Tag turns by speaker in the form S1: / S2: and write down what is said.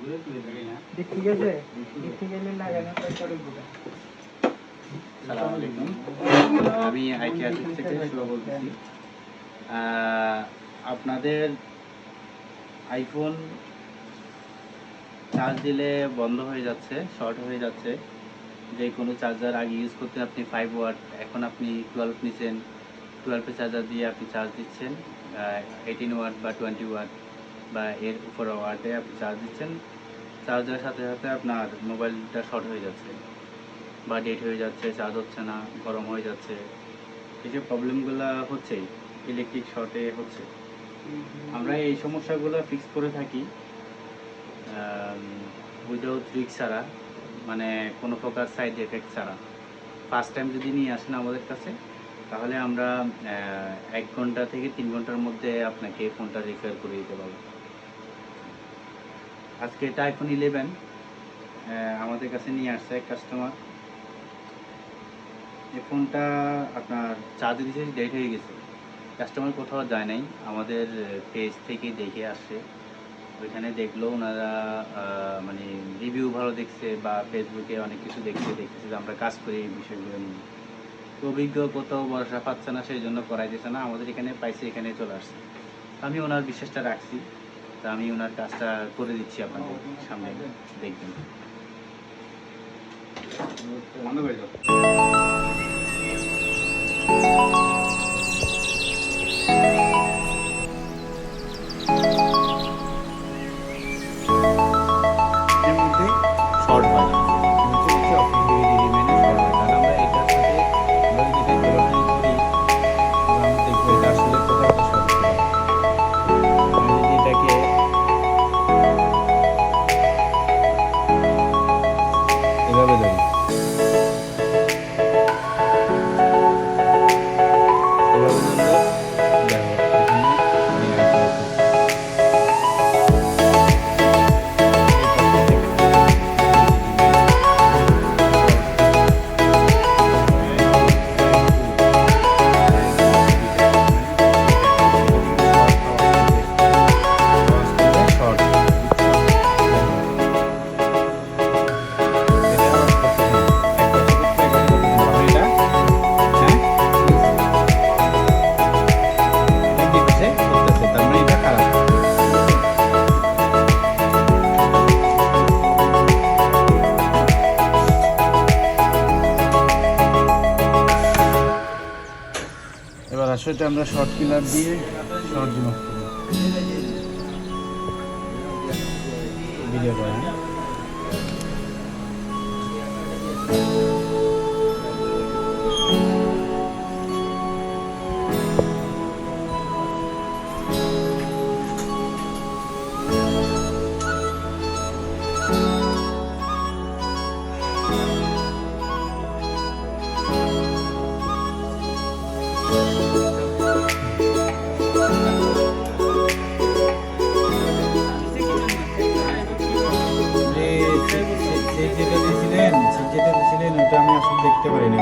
S1: ঠিক আছে ঠিক আছে লাগানো করে দিবা।
S2: আসসালামু আলাইকুম, আমি আইটি আর্ট থেকে শুভ বলতেছি। আপনাদের আইফোন চার্জ দিলে বন্ধ হয়ে যাচ্ছে, শর্ট হয়ে যাচ্ছে। যে কোনো চার্জার আগে ইউজ করতে আপনি 5 ওয়াট, এখন আপনি 12 নিচ্ছেন, 12 চার্জার দিয়ে আপনি চার্জ দিচ্ছেন, 18 ওয়াট বা 20 ওয়াট বা এর উপর ওয়াটে আপনি চার্জ দিচ্ছেন। চার্জ দেওয়ার সাথে সাথে আপনার মোবাইলটা শর্ট হয়ে যাচ্ছে বা ডেড হয়ে যাচ্ছে, চার্জ হচ্ছে না, গরম হয়ে যাচ্ছে। এইসব প্রবলেমগুলো হচ্ছেই, ইলেকট্রিক শর্টে হচ্ছে। আমরা এই সমস্যাগুলো ফিক্স করে থাকি উইদাউট রিস্ক ছাড়া, মানে কোনো প্রকার সাইড এফেক্ট ছাড়া। ফার্স্ট টাইম যদি নিয়ে আসেন আমাদের কাছে, তাহলে আমরা 1 ঘন্টা থেকে 3 ঘন্টার মধ্যে আপনাকে ফোনটা রিপেয়ার করে দিতে পারবো। আজকে এটা iPhone 11 আমাদের কাছে নিয়ে আসছে এক কাস্টমার। এই ফোনটা আপনার চার্জে দিয়েছে, ডেট হয়ে গেছে। কাস্টমার কোথাও যায় নাই, আমাদের পেজ থেকে দেখে আসছে। ওইখানে দেখলো ওনারা মানে রিভিউ ভালো দেখছে বা ফেসবুকে অনেক কিছু দেখতেছে যে আমরা কাজ করি এই বিষয়গুলো নিয়ে। তো অভিজ্ঞ কোথাও ভরসা পাচ্ছে না, সেই জন্য করাইতেছে না। আমাদের এখানে পাইছে, এখানে চলে আসছে। আমি ওনার বিশ্বাসটা রাখছি, তা আমি ওনার কাজটা করে দিচ্ছি আপনাদের সামনে, দেখবেন। বন্ধ করে দাও। শর্ট হয় না, আমরা এটার সাথে করি, আমরা দেখবো এটা আসলে কোথাও শর্ট হতে পারে। আমি যদি এটাকে এভাবে ধরি, এবার আসলে আমরা শর্ট কিলার দিয়ে শর্ট দিব ভিডিও করা। যেটা দিয়েছিলেন ওটা আমি আসলে দেখতে পারি না।